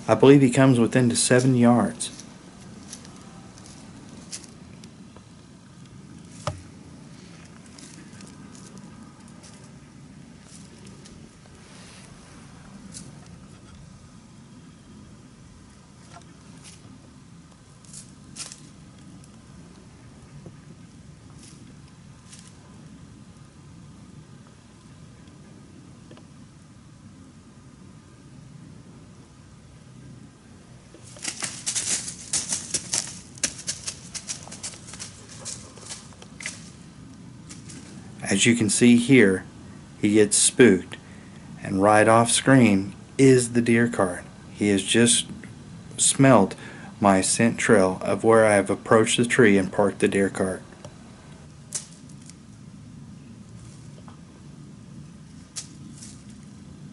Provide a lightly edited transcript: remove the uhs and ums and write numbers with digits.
I believe he comes within to 7 yards. As you can see here, he gets spooked, and right off screen is the deer cart. He has just smelled my scent trail of where I have approached the tree and parked the deer cart.